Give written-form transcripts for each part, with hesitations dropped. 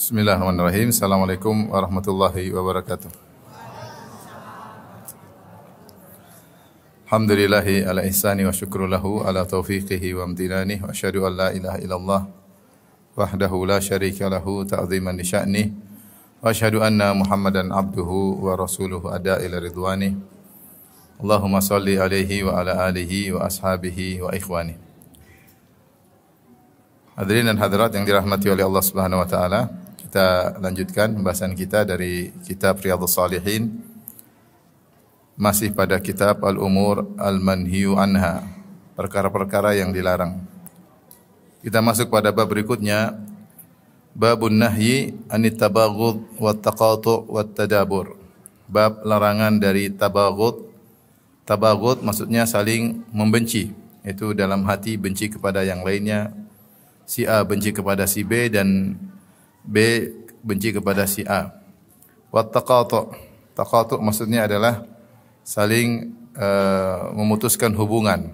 Bismillahirrahmanirrahim. Assalamualaikum warahmatullahi wabarakatuh. Alhamdulillahi ala ihsani wa syukru lahu ala taufiqihi wa amtinani wa asyhadu an la ilaha illallah wahdahu la syarika lahu ta'ziman li sya'ni wa asyhadu anna Muhammadan abduhu wa rasuluhu ada ila ridwani. Allahumma salli alaihi wa ala alihi wa ashabihi wa ikhwani. Hadirin dan hadirat yang dirahmati oleh Allah Subhanahu wa taala, kita lanjutkan pembahasan kita dari kitab Riyadhus Shalihin, masih pada kitab Al-Umur Al-Manhiyu Anha, perkara-perkara yang dilarang. Kita masuk pada bab berikutnya, Babun Nahyi Anit Tabaghud Wat Taqatu' Wat Tadabur. Bab larangan dari tabaghud. Tabaghud maksudnya saling membenci, itu dalam hati benci kepada yang lainnya. Si A benci kepada si B dan B benci kepada si A. Wat taqatu'. Taqatu' maksudnya adalah saling memutuskan hubungan,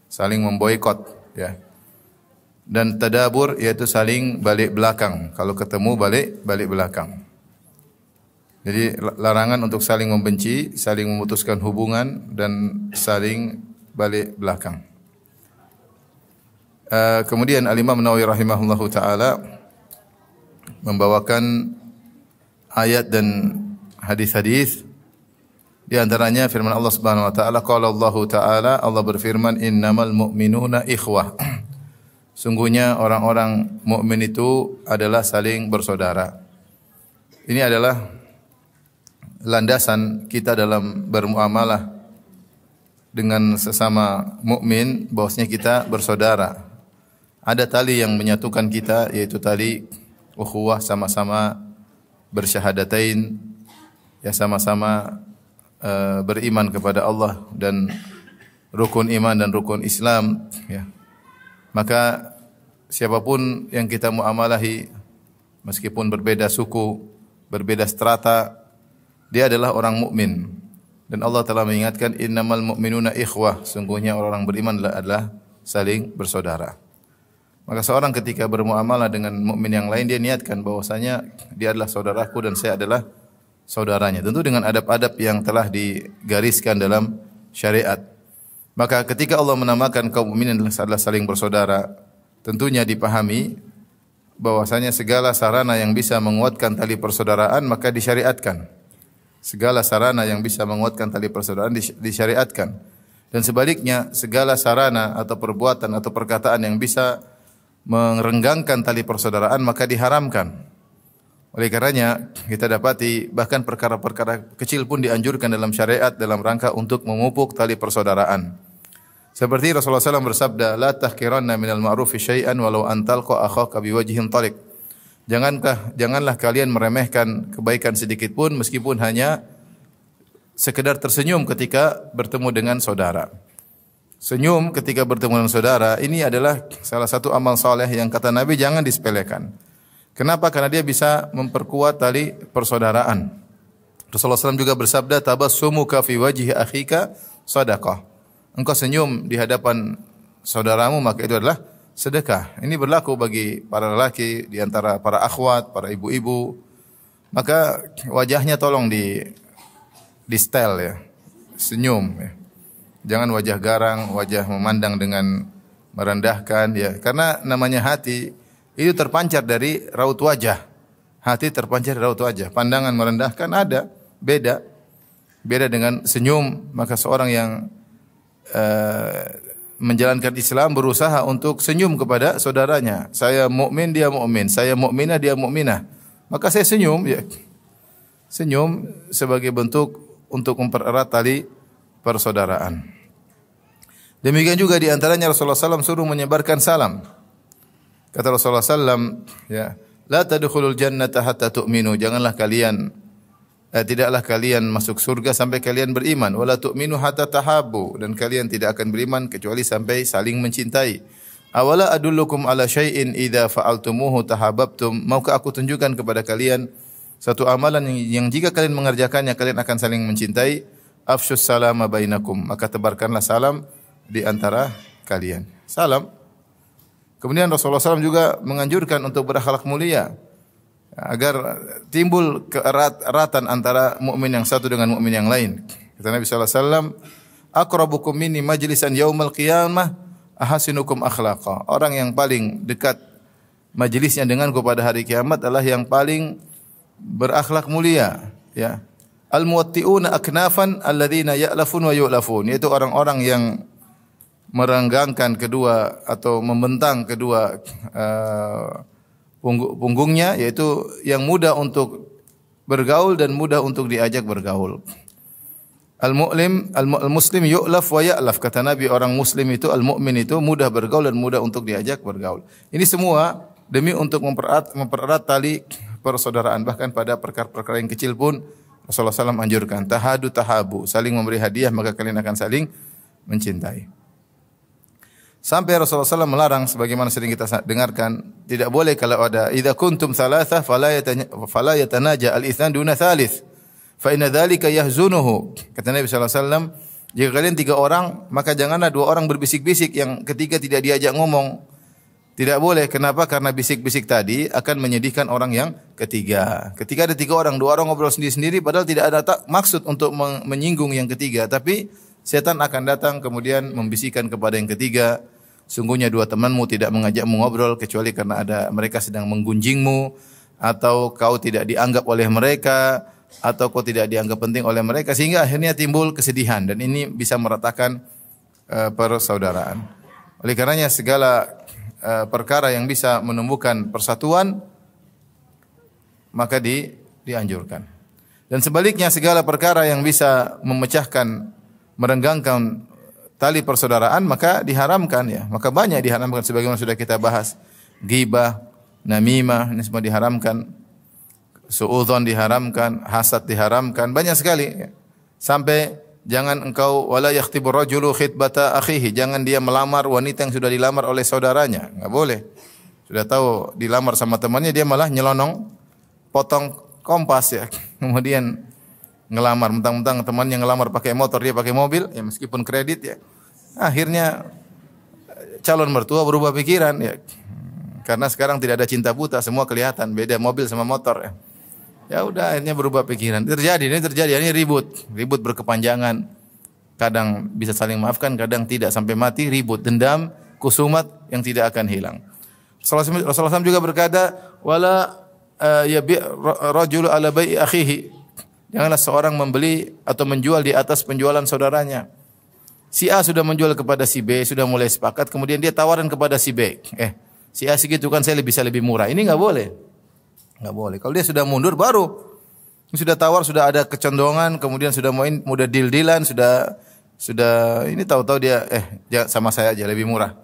saling memboikot, ya. Dan tadabur yaitu saling balik belakang. Kalau ketemu balik belakang. Jadi larangan untuk saling membenci, saling memutuskan hubungan dan saling balik belakang. Kemudian Al-Imam Nawawi rahimahullahu taala membawakan ayat dan hadis-hadis, di antaranya firman Allah Subhanahu wa taala, qala Allah taala, Allah berfirman, innamal mu'minuna ikhwah. Sungguhnya orang-orang mukmin itu adalah saling bersaudara. Ini adalah landasan kita dalam bermuamalah dengan sesama mukmin, bahwasanya kita bersaudara. Ada tali yang menyatukan kita, yaitu tali ukhuwah, sama-sama bersyahadatain, ya, sama-sama beriman kepada Allah dan rukun iman dan rukun Islam, ya. Maka siapapun yang kita muamalahi, meskipun berbeda suku, berbeda strata, dia adalah orang mukmin. Dan Allah telah mengingatkan, innamal mu'minuna ikhwah, sungguhnya orang beriman adalah saling bersaudara. Maka seorang ketika bermuamalah dengan mukmin yang lain, dia niatkan bahwasanya dia adalah saudaraku dan saya adalah saudaranya. Tentu dengan adab-adab yang telah digariskan dalam syariat. Maka ketika Allah menamakan kaum mukminin adalah saling bersaudara, tentunya dipahami bahwasanya segala sarana yang bisa menguatkan tali persaudaraan maka disyariatkan. Segala sarana yang bisa menguatkan tali persaudaraan disyariatkan. Dan sebaliknya, segala sarana atau perbuatan atau perkataan yang bisa merenggangkan tali persaudaraan maka diharamkan. Oleh karenanya kita dapati bahkan perkara-perkara kecil pun dianjurkan dalam syariat dalam rangka untuk memupuk tali persaudaraan. Seperti Rasulullah SAW bersabda, la tahqiranna minal ma'rufi syai'an walau an talqa akhaka biwajhin taliq. Janganlah kalian meremehkan kebaikan sedikit pun meskipun hanya sekedar tersenyum ketika bertemu dengan saudara. Senyum ketika bertemu dengan saudara, ini adalah salah satu amal soleh yang kata Nabi jangan disepelekan. Kenapa? Karena dia bisa memperkuat tali persaudaraan. Rasulullah SAW juga bersabda, tabassumuka fi wajhi akhika sadaqah. Engkau senyum di hadapan saudaramu maka itu adalah sedekah. Ini berlaku bagi para lelaki, di antara para akhwat, para ibu-ibu. Maka wajahnya tolong di style, ya. Senyum, ya. Jangan wajah garang, wajah memandang dengan merendahkan, ya. Karena namanya hati itu terpancar dari raut wajah. Hati terpancar dari raut wajah. Pandangan merendahkan ada, beda dengan senyum. Maka seorang yang menjalankan Islam berusaha untuk senyum kepada saudaranya. Saya mukmin, dia mukmin. Saya mukminah, dia mukminah. Maka saya senyum, ya. Senyum sebagai bentuk untuk mempererat tali persaudaraan. Demikian juga di antaranya Rasulullah SAW suruh menyebarkan salam. Kata Rasulullah SAW, ya, la tadkhulul jannata hatta tu'minu. Tidaklah kalian masuk surga sampai kalian beriman. Wala tu'minu hatta tahabbu. Dan kalian tidak akan beriman kecuali sampai saling mencintai. Awala adullukum ala syai'in idza fa'altumuhu tahabbtum. Maukah aku tunjukkan kepada kalian satu amalan yang jika kalian mengerjakannya kalian akan saling mencintai? Afshus salama bainakum, maka tebarkanlah salam di antara kalian. Salam. Kemudian Rasulullah SAW juga menganjurkan untuk berakhlak mulia. agar timbul keeratan antara mukmin yang satu dengan mukmin yang lain. Kata Nabi sallallahu alaihi wasallam, "Aqrabukum minni majlisan yaumal qiyamah ahasinukum akhlaqa." Orang yang paling dekat majelisnya denganku pada hari kiamat adalah yang paling berakhlak mulia, ya. Al-muwatti'una aknafan alladzina ya'lafun wa yu'lafun, yaitu orang-orang yang merenggangkan kedua atau membentang kedua punggungnya, yaitu yang mudah untuk bergaul dan mudah untuk diajak bergaul. Al-muslim yu'laf wa ya'laf, kata Nabi, orang muslim itu, al-mu'min itu mudah bergaul dan mudah untuk diajak bergaul. Ini semua demi untuk mempererat tali persaudaraan. Bahkan pada perkara-perkara yang kecil pun Rasulullah SAW anjurkan, tahadu tahabu, saling memberi hadiah maka kalian akan saling mencintai. Sampai Rasulullah SAW melarang, sebagaimana sering kita dengarkan, tidak boleh kalau ada idza kuntum thalatha fala yatanaja al-ithnan duna thalith fa inna dzalika yahzunuhu. Kata Nabi SAW, jika kalian 3 orang, maka janganlah 2 orang berbisik-bisik, yang ketiga tidak diajak ngomong. Tidak boleh. Kenapa? Karena bisik-bisik tadi akan menyedihkan orang yang ketiga. Ketika ada 3 orang, 2 orang ngobrol sendiri-sendiri, padahal tidak ada maksud untuk menyinggung yang ketiga, tapi setan akan datang kemudian membisikkan kepada yang ketiga, sungguhnya 2 temanmu tidak mengajakmu ngobrol kecuali karena mereka sedang menggunjingmu, atau kau tidak dianggap oleh mereka, atau kau tidak dianggap penting oleh mereka, sehingga akhirnya timbul kesedihan, dan ini bisa meratakan persaudaraan. Oleh karenanya segala perkara yang bisa menumbuhkan persatuan maka dianjurkan. Dan sebaliknya segala perkara yang bisa memecahkan, merenggangkan tali persaudaraan maka diharamkan, ya. Maka banyak diharamkan sebagaimana sudah kita bahas. Ghibah, namimah, ini semua diharamkan. Suudzon diharamkan, hasad diharamkan, banyak sekali, ya. Sampai jangan engkau wala yakhtibu rajulu khitbata akhihi, jangan dia melamar wanita yang sudah dilamar oleh saudaranya, enggak boleh. Sudah tahu dilamar sama temannya, dia malah nyelonong potong kompas, ya. Kemudian ngelamar, mentang-mentang temannya ngelamar pakai motor, dia pakai mobil, ya meskipun kredit, ya. Akhirnya calon mertua berubah pikiran, ya. Karena sekarang tidak ada cinta buta, semua kelihatan, beda mobil sama motor, ya. Ya udah, akhirnya berubah pikiran. Ini ribut berkepanjangan. Kadang bisa saling maafkan, kadang tidak, sampai mati ribut, dendam, kusumat yang tidak akan hilang. Rasulullah SAW juga berkata, wala yabi' rajulu ala bai'i akhihi. Janganlah seorang membeli atau menjual di atas penjualan saudaranya. Si A sudah menjual kepada si B, sudah mulai sepakat, kemudian dia tawaran kepada si B. Si A segitu kan, saya bisa lebih murah. Ini enggak boleh. Enggak boleh. Kalau dia sudah mundur baru sudah tawar, sudah ada kecondongan, kemudian sudah mudah deal-dealan, sudah ini tahu-tahu dia sama saya aja lebih murah.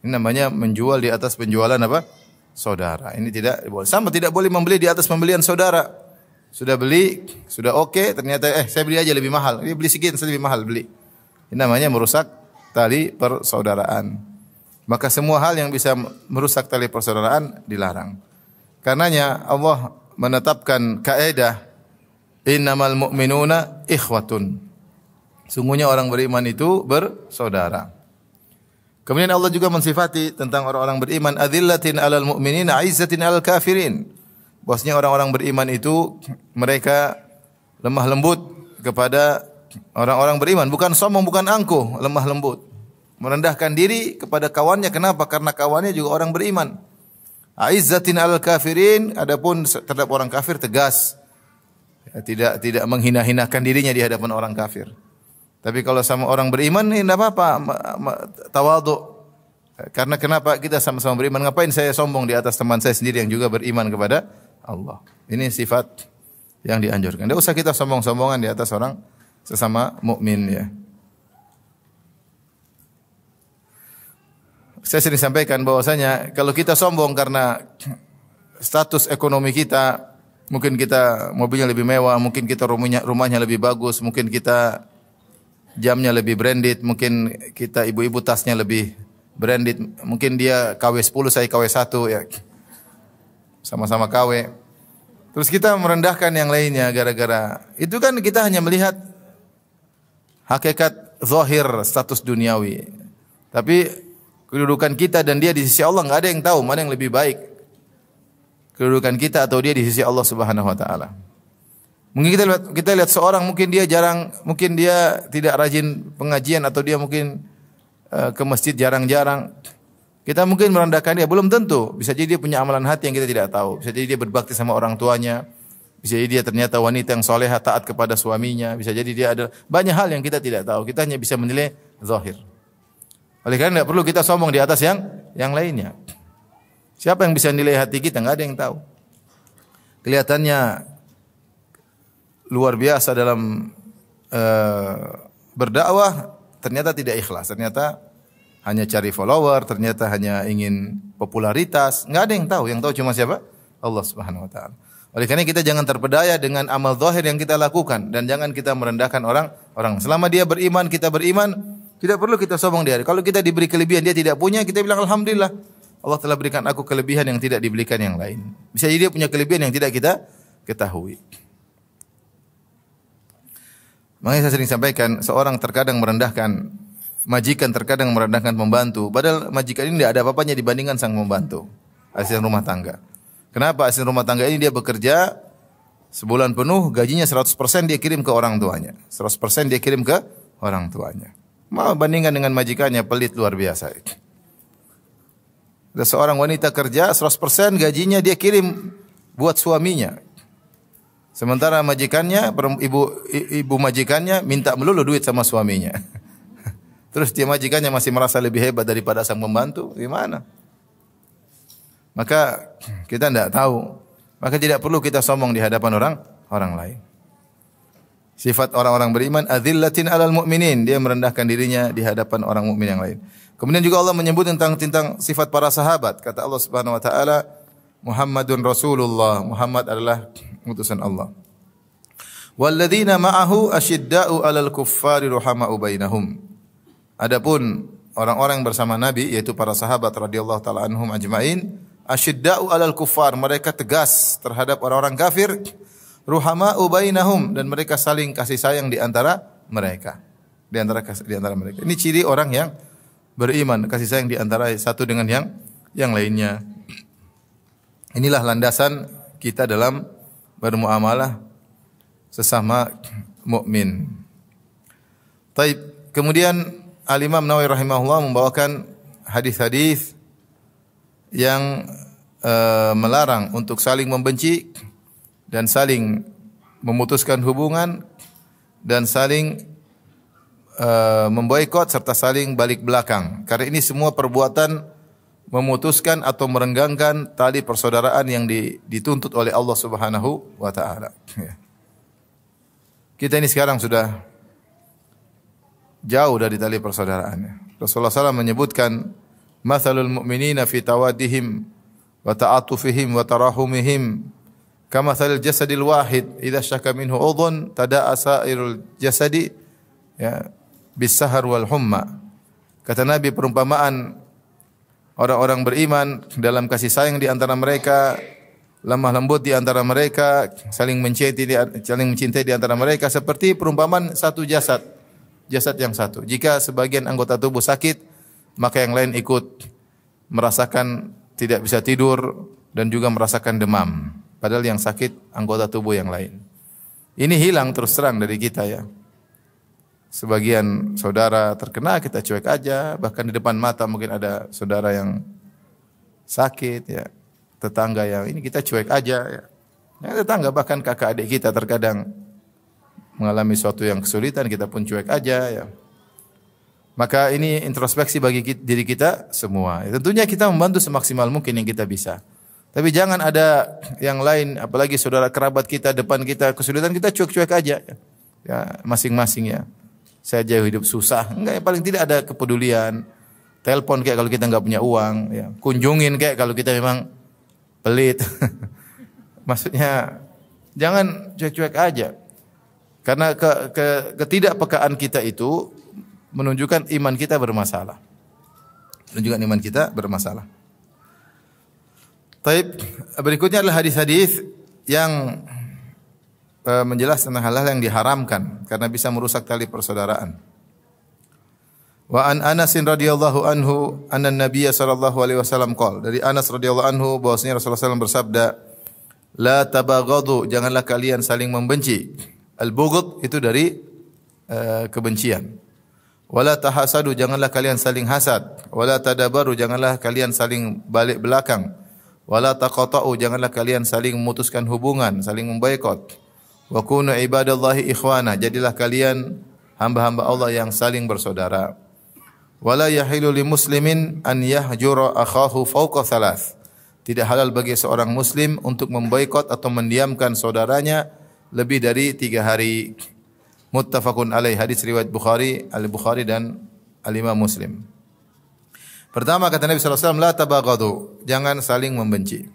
Ini namanya menjual di atas penjualan apa? Saudara. Ini tidak boleh. Sama tidak boleh membeli di atas pembelian saudara. Sudah beli, sudah oke, ternyata saya beli aja lebih mahal. Dia beli sedikit, saya lebih mahal beli. Ini namanya merusak tali persaudaraan. Maka semua hal yang bisa merusak tali persaudaraan dilarang. Karenanya Allah menetapkan kaidah innamal mu'minuna ikhwatun. Sungguhnya orang beriman itu bersaudara. Kemudian Allah juga mensifati tentang orang-orang beriman, adzillatin 'alal mu'minina 'izzatin 'alal kafirin. Bahwasanya orang-orang beriman itu mereka lemah lembut kepada orang-orang beriman, bukan sombong, bukan angkuh, lemah lembut. Merendahkan diri kepada kawannya. Kenapa? Karena kawannya juga orang beriman. Aizzatin alal kafirin, adapun terhadap orang kafir tegas, ya, tidak menghina-hinakan dirinya di hadapan orang kafir. Tapi kalau sama orang beriman ini tidak apa-apa, tawadhu. Karena kenapa? Kita sama-sama beriman, ngapain saya sombong di atas teman saya sendiri yang juga beriman kepada Allah. Ini sifat yang dianjurkan. Tidak usah kita sombong-sombongan di atas orang sesama mukmin, ya. Saya sering sampaikan bahwasanya kalau kita sombong karena status ekonomi kita, mungkin kita mobilnya lebih mewah, mungkin kita rumahnya lebih bagus, mungkin kita jamnya lebih branded, mungkin kita ibu-ibu tasnya lebih branded, mungkin dia KW 10 saya KW 1, ya. Sama-sama KW. Terus kita merendahkan yang lainnya gara-gara itu, kan kita hanya melihat hakikat zahir status duniawi. Tapi kedudukan kita dan dia di sisi Allah enggak ada yang tahu mana yang lebih baik. kedudukan kita atau dia di sisi Allah Subhanahu wa taala. Mungkin kita lihat seorang mungkin dia tidak rajin pengajian atau dia mungkin ke masjid jarang-jarang. Kita mungkin merendahkan dia, belum tentu. Bisa jadi dia punya amalan hati yang kita tidak tahu. Bisa jadi dia berbakti sama orang tuanya. Bisa jadi dia ternyata wanita yang solehah taat kepada suaminya. Bisa jadi dia ada banyak hal yang kita tidak tahu. Kita hanya bisa menilai zahir. Oleh karena tidak perlu kita sombong di atas yang lainnya. Siapa yang bisa nilai hati kita? Enggak ada yang tahu. Kelihatannya luar biasa dalam berdakwah, ternyata tidak ikhlas. Ternyata hanya cari follower, ternyata hanya ingin popularitas. Enggak ada yang tahu. Yang tahu cuma siapa? Allah Subhanahu wa taala. Oleh karena kita jangan terpedaya dengan amal zahir yang kita lakukan dan jangan kita merendahkan orang. Selama dia beriman, kita beriman, tidak perlu kita sombong dia. Kalau kita diberi kelebihan dia tidak punya, kita bilang alhamdulillah. Allah telah berikan aku kelebihan yang tidak diberikan yang lain. Bisa jadi dia punya kelebihan yang tidak kita ketahui. Makanya saya sering sampaikan, seorang terkadang merendahkan majikan, terkadang merendahkan pembantu. Padahal majikan ini tidak ada apa-apanya dibandingkan sang pembantu, asisten rumah tangga. Kenapa? Asisten rumah tangga ini dia bekerja sebulan penuh, gajinya 100% dia kirim ke orang tuanya. 100% dia kirim ke orang tuanya. Mau bandingkan dengan majikannya, pelit luar biasa. Ada seorang wanita kerja 100% gajinya dia kirim buat suaminya. Sementara majikannya, ibu majikannya minta melulu duit sama suaminya. Terus dia majikannya masih merasa lebih hebat daripada sang pembantu, gimana? Maka kita tidak tahu. Maka tidak perlu kita sombong di hadapan orang lain. Sifat orang-orang beriman adzillatin 'alal mu'minin, dia merendahkan dirinya di hadapan orang mukmin yang lain. Kemudian juga Allah menyebut tentang sifat para sahabat. Kata Allah Subhanahu wa taala, Muhammadun Rasulullah, Muhammad adalah utusan Allah. Walladzina ma'ahu asyidda'u 'alal kuffari ruhama'u bainahum. Adapun orang-orang bersama Nabi yaitu para sahabat radhiyallahu taala anhum ajmain, asyidda'u 'alal kuffar, mereka tegas terhadap orang-orang kafir, ruhama'u bainahum, dan mereka saling kasih sayang di antara mereka. Di antara mereka. Ini ciri orang yang beriman, kasih sayang di antara satu dengan yang lainnya. Inilah landasan kita dalam bermuamalah sesama mukmin. Baik, kemudian Al-Imam Nawawi rahimahullah membawakan hadis-hadis yang melarang untuk saling membenci dan saling memutuskan hubungan dan saling memboikot serta saling balik belakang. Karena ini semua perbuatan memutuskan atau merenggangkan tali persaudaraan yang dituntut oleh Allah Subhanahu wa taala. Kita ini sekarang sudah jauh dari tali persaudaraan. Rasulullah SAW menyebutkan, "Matsalul mu'minina fi tawaddihim wa ta'atufihim wa tarahumihim kamatsalil jasadil wahid idza syaka minhu udhun tada'a sa'irul jasadi bisahar wal humma." Kata Nabi, perumpamaan orang-orang beriman dalam kasih sayang di antara mereka, lemah lembut di antara mereka, saling mencintai di antara mereka seperti perumpamaan satu jasad yang satu. Jika sebagian anggota tubuh sakit, maka yang lain ikut merasakan tidak bisa tidur dan juga merasakan demam. Padahal yang sakit anggota tubuh yang lain. Ini hilang terus terang dari kita ya. Sebagian saudara terkena, kita cuek aja, bahkan di depan mata mungkin ada saudara yang sakit ya, tetangga yang ini kita cuek aja ya. Ya, tetangga bahkan kakak adik kita terkadang mengalami sesuatu yang kesulitan, kita pun cuek aja ya. Maka ini introspeksi bagi diri kita semua. Ya, tentunya kita membantu semaksimal mungkin yang kita bisa. Tapi jangan ada yang lain, apalagi saudara kerabat kita, depan kita kesulitan, kita cuek-cuek aja ya, masing-masing ya. Saya jauh hidup susah, enggak, paling tidak ada kepedulian. Telepon kayak kalau kita enggak punya uang, ya. Kunjungin kayak kalau kita memang pelit. Maksudnya jangan cuek-cuek aja. Karena ketidakpekaan kita itu menunjukkan iman kita bermasalah. Menunjukkan iman kita bermasalah. Taib, berikutnya adalah hadis-hadis yang menjelaskan tentang hal-hal yang diharamkan karena bisa merusak tali persaudaraan. Wa an Anas radhiyallahu anhu anna Nabiy sallallahu alaihi wasallam qala, dari Anas radhiyallahu anhu bahwasanya Rasulullah SAW bersabda, la tabaghadu, janganlah kalian saling membenci. Al-bughd itu dari kebencian. Wala tahasadu, janganlah kalian saling hasad. Wala tadabaru, janganlah kalian saling balik belakang. Wala taqata'u, janganlah kalian saling memutuskan hubungan, saling memboikot. Wa kunu ibadallahi ikhwana, jadilah kalian hamba-hamba Allah yang saling bersaudara. Wala yahilu limuslimin an yahjura akhahu fawqa thalath. Tidak halal bagi seorang muslim untuk memboikot atau mendiamkan saudaranya lebih dari 3 hari. Muttafaqun alaih, hadis riwayat Bukhari, Al-Bukhari dan Al-Imam Muslim. Pertama kata Nabi sallallahu alaihi wasallam, la tabaghadu, jangan saling membenci.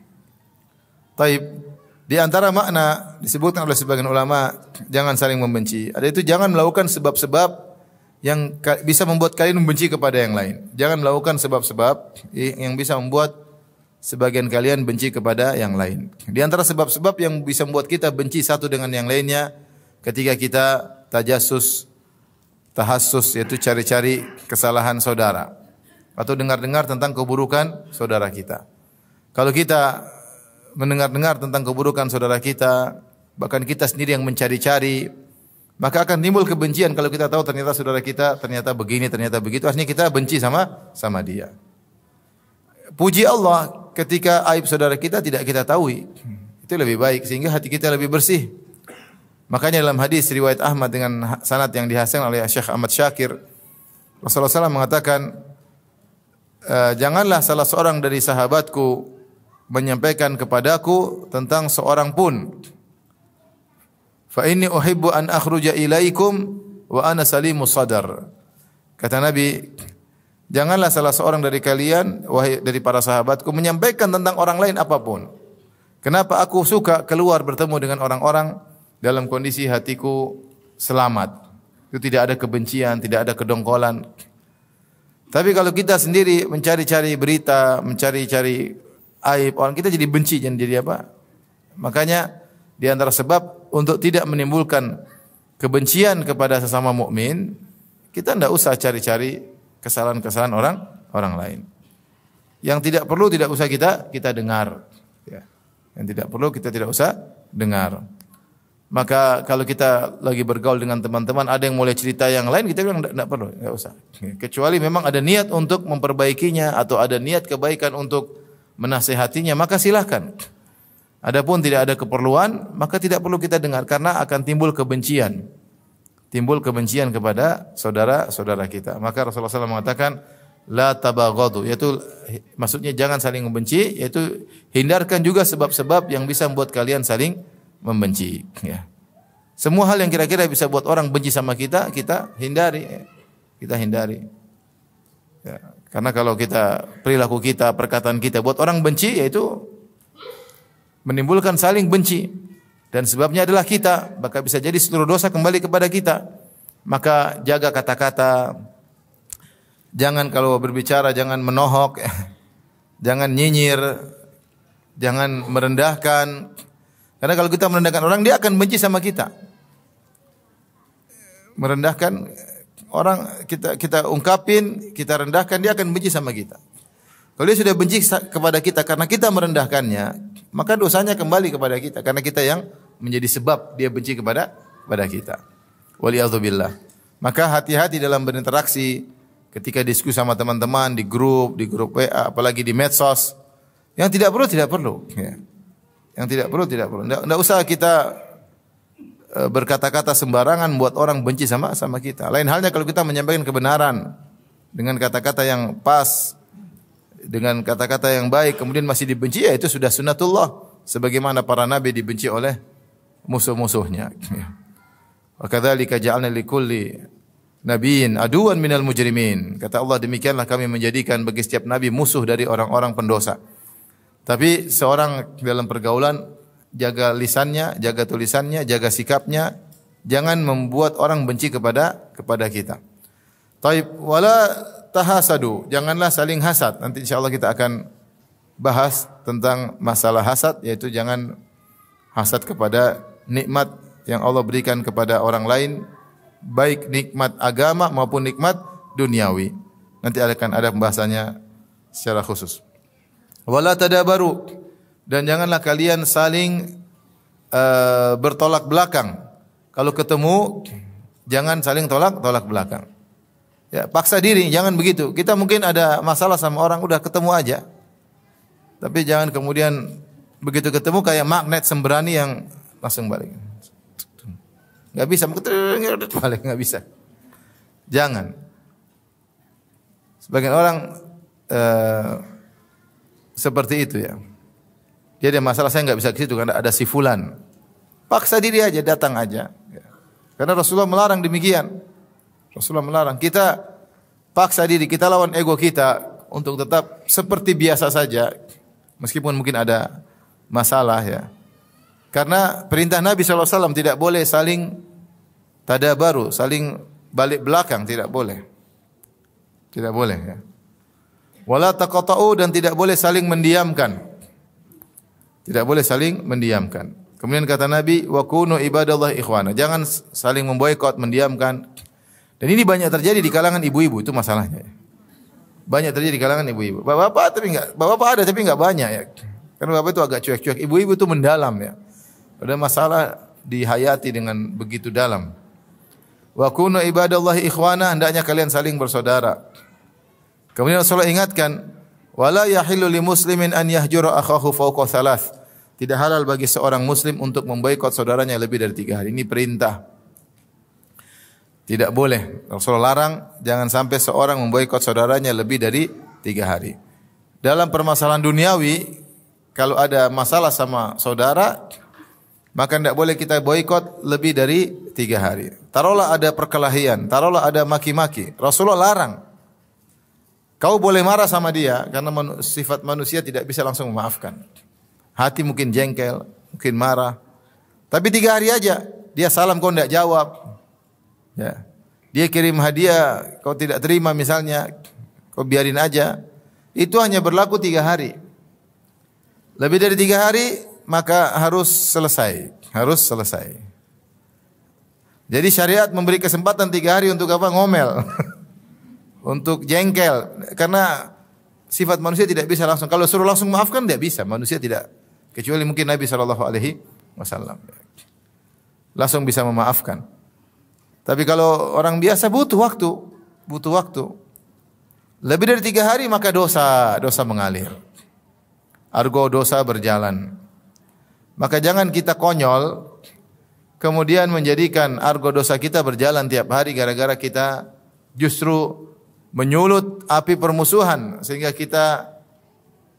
Taib, di antara makna disebutkan oleh sebagian ulama jangan saling membenci, ada itu jangan melakukan sebab-sebab yang bisa membuat kalian membenci kepada yang lain. Jangan melakukan sebab-sebab yang bisa membuat sebagian kalian benci kepada yang lain. Di antara sebab-sebab yang bisa membuat kita benci satu dengan yang lainnya ketika kita tajassus, tahassus, yaitu cari-cari kesalahan saudara atau dengar-dengar tentang keburukan saudara kita. Kalau kita mendengar-dengar tentang keburukan saudara kita, bahkan kita sendiri yang mencari-cari, maka akan timbul kebencian kalau kita tahu ternyata saudara kita ternyata begini, ternyata begitu. Artinya kita benci sama dia. Puji Allah ketika aib saudara kita tidak kita tahu. Itu lebih baik sehingga hati kita lebih bersih. Makanya dalam hadis riwayat Ahmad dengan sanad yang dihasankan oleh Syekh Ahmad Syakir, Rasulullah SAW mengatakan, janganlah salah seorang dari sahabatku menyampaikan kepadaku tentang seorang pun. Fa inni uhibbu an akhruja ilaikum wa ana salimus sadar. Kata Nabi, janganlah salah seorang dari kalian, wahai dari para sahabatku, menyampaikan tentang orang lain apapun. Kenapa aku suka keluar bertemu dengan orang-orang dalam kondisi hatiku selamat. Itu tidak ada kebencian, tidak ada kedongkolan. Tapi kalau kita sendiri mencari-cari berita, mencari-cari aib orang, kita jadi benci, jadi apa? Makanya di antara sebab untuk tidak menimbulkan kebencian kepada sesama mukmin, kita tidak usah cari-cari kesalahan-kesalahan orang lain. Yang tidak perlu tidak usah kita dengar. Ya. Yang tidak perlu kita tidak usah dengar. Maka kalau kita lagi bergaul dengan teman-teman, ada yang mulai cerita yang lain, kita bilang tidak perlu, tidak usah. Kecuali memang ada niat untuk memperbaikinya atau ada niat kebaikan untuk menasihatinya, maka silahkan. Adapun tidak ada keperluan, maka tidak perlu kita dengar karena akan timbul kebencian. Timbul kebencian kepada saudara-saudara kita. Maka Rasulullah SAW mengatakan la tabaghadu, yaitu maksudnya jangan saling membenci, yaitu hindarkan juga sebab-sebab yang bisa membuat kalian saling membenci, ya. Semua hal yang kira-kira bisa buat orang benci sama kita, kita hindari. Kita hindari. Ya. Karena kalau kita perilaku kita, perkataan kita buat orang benci, yaitu menimbulkan saling benci, dan sebabnya adalah kita, maka bisa jadi seluruh dosa kembali kepada kita. Maka jaga kata-kata, jangan kalau berbicara jangan menohok, jangan nyinyir, jangan merendahkan. Karena kalau kita merendahkan orang, dia akan benci sama kita. Merendahkan orang, kita ungkapin, kita rendahkan, dia akan benci sama kita. Kalau dia sudah benci kepada kita karena kita merendahkannya, maka dosanya kembali kepada kita karena kita yang menjadi sebab dia benci kepada kita. Waliyadzubillah. Maka hati-hati dalam berinteraksi ketika diskusi sama teman-teman di grup WA, apalagi di medsos. Yang tidak perlu. Ya. Yang tidak perlu. Tidak usah kita berkata-kata sembarangan buat orang benci sama kita. Lain halnya kalau kita menyampaikan kebenaran dengan kata-kata yang pas, dengan kata-kata yang baik, kemudian masih dibenci, ya itu sudah sunnatullah. Sebagaimana para nabi dibenci oleh musuh-musuhnya. Wa kadzalika ja'alna likulli nabiyyin aduwan minal mujrimin. Kata Allah, demikianlah kami menjadikan bagi setiap nabi musuh dari orang-orang pendosa. Tapi seorang dalam pergaulan, jaga lisannya, jaga tulisannya, jaga sikapnya, jangan membuat orang benci kepada kita. Taib, wala tahasadu, janganlah saling hasad. Nanti insyaallah kita akan bahas tentang masalah hasad, yaitu jangan hasad kepada nikmat yang Allah berikan kepada orang lain, baik nikmat agama maupun nikmat duniawi. Nanti akan ada pembahasannya secara khusus. Wala tadabaru, dan janganlah kalian saling bertolak belakang. Kalau ketemu jangan saling tolak belakang. Ya, paksa diri, jangan begitu. Kita mungkin ada masalah sama orang, udah ketemu aja. Tapi jangan kemudian begitu ketemu kayak magnet sembrani yang langsung balik. Enggak bisa, balik enggak bisa. Jangan. Sebagian orang seperti itu ya. Dia ada masalah, saya enggak bisa ke situ karena ada si fulan. Paksa diri aja, datang aja. Karena Rasulullah melarang demikian. Rasulullah melarang. Kita paksa diri, kita lawan ego kita untuk tetap seperti biasa saja. Meskipun mungkin ada masalah ya. Karena perintah Nabi SAW tidak boleh saling tadabaru, saling balik belakang, tidak boleh. Tidak boleh ya. Wala taqata'u, dan tidak boleh saling mendiamkan. Tidak boleh saling mendiamkan. Kemudian kata Nabi, wa kunu ibadallah ikhwana. Jangan saling memboikot, mendiamkan. Dan ini banyak terjadi di kalangan ibu-ibu, itu masalahnya. Banyak terjadi di kalangan ibu-ibu. Bapak-bapak ada tapi enggak banyak ya. Karena bapak itu agak cuek-cuek. Ibu-ibu itu mendalam ya. Ada masalah dihayati dengan begitu dalam. Wa kunu ibadallahi ikhwana, hendaknya kalian saling bersaudara. Kemudian Rasulullah ingatkan, wala yahillu limuslimin an yahjura akhahu fawqa thalath. Tidak halal bagi seorang muslim untuk memboikot saudaranya lebih dari 3 hari. Ini perintah. Tidak boleh. Rasulullah larang, jangan sampai seorang memboikot saudaranya lebih dari 3 hari. Dalam permasalahan duniawi, kalau ada masalah sama saudara, maka tidak boleh kita boikot lebih dari 3 hari. Taruhlah ada perkelahian, taruhlah ada maki-maki. Rasulullah larang. Kau boleh marah sama dia, karena sifat manusia tidak bisa langsung memaafkan. Hati mungkin jengkel, mungkin marah. Tapi 3 hari aja, dia salam kau tidak jawab. Ya. Dia kirim hadiah, kau tidak terima misalnya, kau biarin aja. Itu hanya berlaku 3 hari. Lebih dari 3 hari, maka harus selesai. Harus selesai. Jadi syariat memberi kesempatan 3 hari untuk apa? Ngomel. Untuk jengkel. Karena sifat manusia tidak bisa langsung. Kalau suruh langsung maafkan, tidak bisa. Manusia tidak. Kecuali mungkin Nabi SAW. Langsung bisa memaafkan. Tapi kalau orang biasa butuh waktu. Butuh waktu. Lebih dari 3 hari maka dosa mengalir. Argo dosa berjalan. Maka jangan kita konyol, kemudian menjadikan argo dosa kita berjalan tiap hari gara-gara kita justru menyulut api permusuhan. Sehingga kita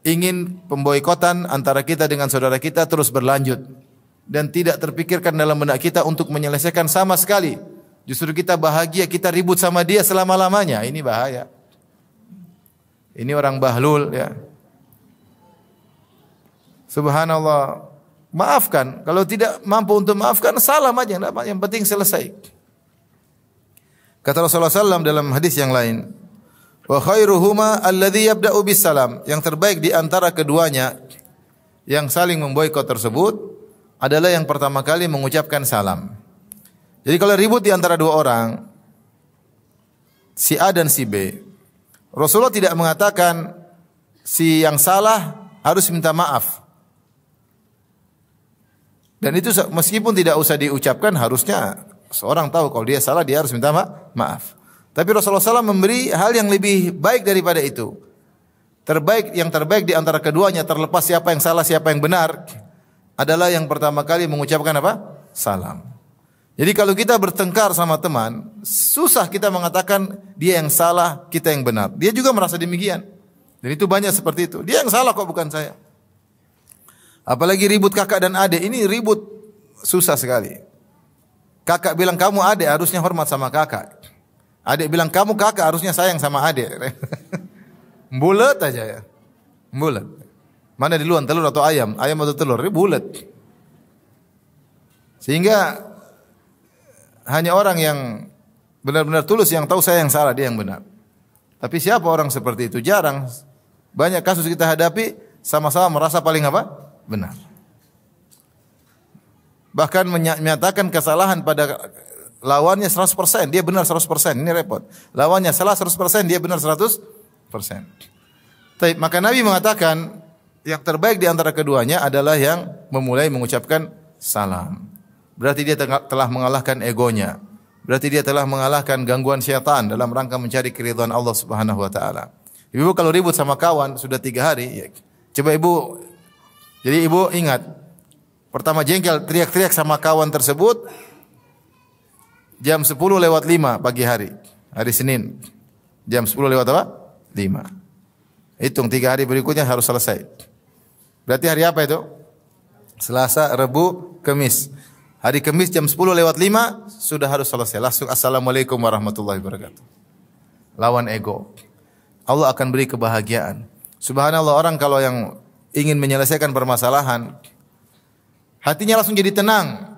ingin pemboikotan antara kita dengan saudara kita terus berlanjut. Dan tidak terpikirkan dalam benak kita untuk menyelesaikan sama sekali. Justru kita bahagia, kita ribut sama dia selama-lamanya. Ini bahaya. Ini orang bahlul ya. Subhanallah. Maafkan. Kalau tidak mampu untuk maafkan, salam aja. Yang penting selesai. Kata Rasulullah SAW dalam hadis yang lain, wa khairuhuma alladhi yabda'u bis salam. Yang terbaik di antara keduanya yang saling memboikot tersebut adalah yang pertama kali mengucapkan salam. Jadi kalau ribut di antara 2 orang, si A dan si B, Rasulullah tidak mengatakan si yang salah harus minta maaf. Dan itu meskipun tidak usah diucapkan, harusnya seorang tahu kalau dia salah dia harus minta maaf. Tapi Rasulullah SAW memberi hal yang lebih baik daripada itu. Yang terbaik di antara keduanya, terlepas siapa yang salah siapa yang benar, adalah yang pertama kali mengucapkan apa? Salam. Jadi kalau kita bertengkar sama teman, susah kita mengatakan dia yang salah, kita yang benar. Dia juga merasa demikian. Dan itu banyak seperti itu. Dia yang salah kok, bukan saya. Apalagi ribut kakak dan adik, ini ribut susah sekali. Kakak bilang kamu adik, harusnya hormat sama kakak. Adik bilang kamu kakak, harusnya sayang sama adik. Bulat aja ya. Bulat. Mana duluan, telur atau ayam? Ayam atau telur? Bulat. Sehingga hanya orang yang benar-benar tulus yang tahu saya yang salah, dia yang benar. Tapi siapa orang seperti itu? Jarang. Banyak kasus kita hadapi sama-sama merasa paling apa? Benar. Bahkan menyatakan kesalahan pada lawannya 100%, dia benar 100%, ini repot. Lawannya salah 100%, dia benar 100%. Tapi maka Nabi mengatakan yang terbaik di antara keduanya adalah yang memulai mengucapkan salam. Berarti dia telah mengalahkan egonya. Berarti dia telah mengalahkan gangguan syaitan dalam rangka mencari keridhaan Allah Subhanahu wa taala. Ibu kalau ribut sama kawan sudah 3 hari, ya, coba ibu, jadi ibu ingat, pertama jengkel teriak-teriak sama kawan tersebut jam 10:05 pagi hari Senin. Jam 10 lewat apa? 5. Hitung 3 hari berikutnya harus selesai. Berarti hari apa itu? Selasa, Rabu, Kamis. Hari Kamis jam 10:05 sudah harus selesai. Langsung assalamualaikum warahmatullahi wabarakatuh. Lawan ego. Allah akan beri kebahagiaan. Subhanallah, orang kalau yang ingin menyelesaikan permasalahan, hatinya langsung jadi tenang.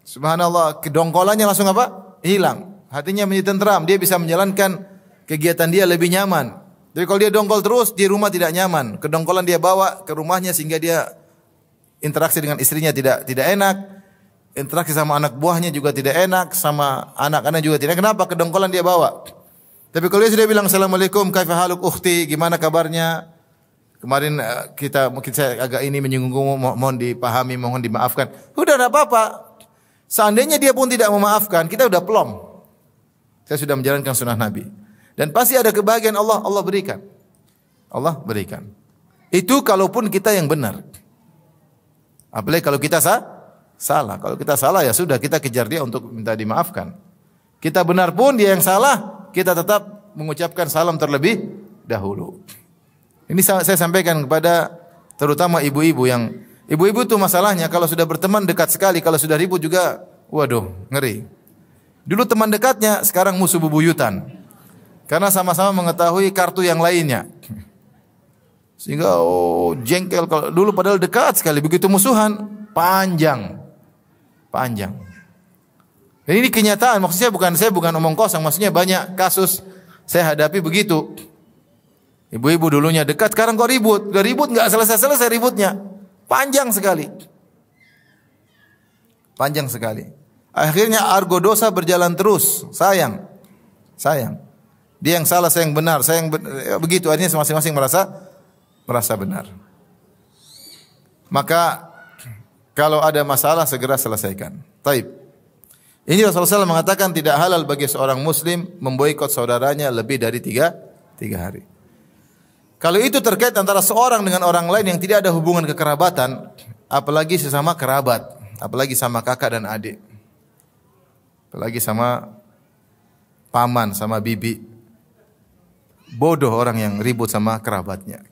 Subhanallah, kedongkolannya langsung apa? Hilang. Hatinya menjadi tentram. Dia bisa menjalankan kegiatan dia lebih nyaman. Jadi kalau dia dongkol terus, di rumah tidak nyaman. Kedongkolan dia bawa ke rumahnya sehingga dia interaksi dengan istrinya tidak enak. Interaksi sama anak buahnya juga tidak enak, sama anak-anak juga tidak. Kenapa? Kedongkolan dia bawa. Tapi kalau dia sudah bilang assalamualaikum, kaifa haluk ukhti, gimana kabarnya? Kemarin mungkin saya agak ini menyinggungmu, mohon dipahami, mohon dimaafkan. Udah enggak apa-apa. Seandainya dia pun tidak memaafkan, kita udah plong. Saya sudah menjalankan sunnah Nabi. Dan pasti ada kebahagiaan Allah berikan. Allah berikan. Itu kalaupun kita yang benar. Apalagi kalau kita salah. Kalau kita salah ya sudah, kita kejar dia untuk minta dimaafkan. Kita benar pun dia yang salah, kita tetap mengucapkan salam terlebih dahulu. Ini saya sampaikan kepada terutama ibu-ibu yang ibu-ibu itu masalahnya kalau sudah berteman dekat sekali, kalau sudah ribut juga waduh, ngeri. Dulu teman dekatnya, sekarang musuh bebuyutan. Karena sama-sama mengetahui kartu yang lainnya. Sehingga jengkel kalau dulu padahal dekat sekali, begitu musuhan panjang. Dan ini kenyataan, maksudnya saya bukan omong kosong, maksudnya banyak kasus saya hadapi begitu. Ibu-ibu dulunya dekat, sekarang kok ribut. Udah ribut enggak selesai-selesai ributnya. Panjang sekali. Akhirnya argo dosa berjalan terus. Sayang. Dia yang salah, saya yang benar, begitu. Akhirnya masing-masing merasa benar. Maka kalau ada masalah segera selesaikan. Taib. Ini Rasulullah SAW mengatakan tidak halal bagi seorang muslim memboikot saudaranya lebih dari 3 hari. Kalau itu terkait antara seorang dengan orang lain yang tidak ada hubungan kekerabatan, apalagi sesama kerabat, apalagi sama kakak dan adik, apalagi sama paman, sama bibi. Bodoh orang yang ribut sama kerabatnya.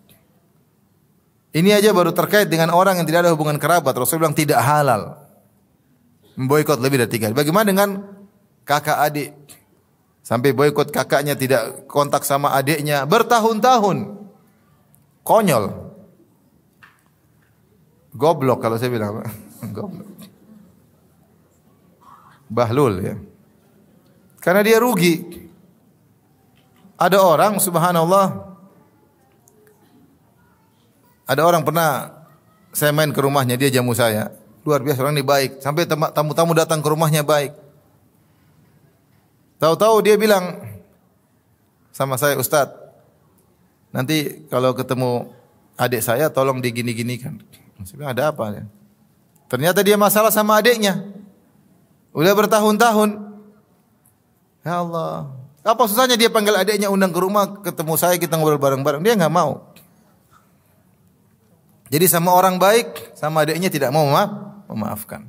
Ini aja baru terkait dengan orang yang tidak ada hubungan kerabat. Rasulullah bilang tidak halal memboikot lebih dari 3 hari. Bagaimana dengan kakak adik? Sampai boikot kakaknya, tidak kontak sama adiknya bertahun-tahun. Konyol. Goblok kalau saya bilang. Goblok. Bahlul ya. Karena dia rugi. Ada orang subhanallah, ada orang pernah saya main ke rumahnya, dia jamu saya. Luar biasa, orang ini baik. Sampai tamu-tamu datang ke rumahnya baik. Tahu-tahu dia bilang sama saya, Ustaz, nanti kalau ketemu adik saya tolong digini-ginikan. Saya bilang, ada apa ya? Ternyata dia masalah sama adiknya. Udah bertahun-tahun. Ya Allah. Apa susahnya dia panggil adiknya, undang ke rumah, ketemu saya, kita ngobrol bareng-bareng. Dia enggak mau. Jadi sama orang baik, sama adiknya tidak mau memaafkan.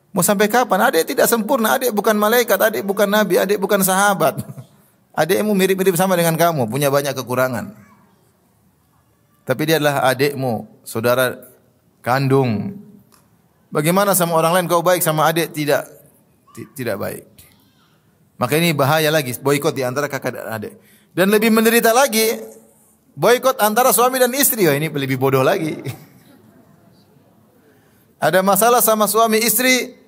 Mau sampai kapan? Adik tidak sempurna, adik bukan malaikat, adik bukan nabi, adik bukan sahabat. Adikmu mirip-mirip sama dengan kamu, punya banyak kekurangan. Tapi dia adalah adikmu, saudara kandung. Bagaimana sama orang lain kau baik, sama adik tidak baik. Maka ini bahaya lagi, boikot di antara kakak dan adik. Dan lebih menderita lagi, boikot antara suami dan istri. Oh, ini lebih bodoh lagi. Ada masalah sama suami istri,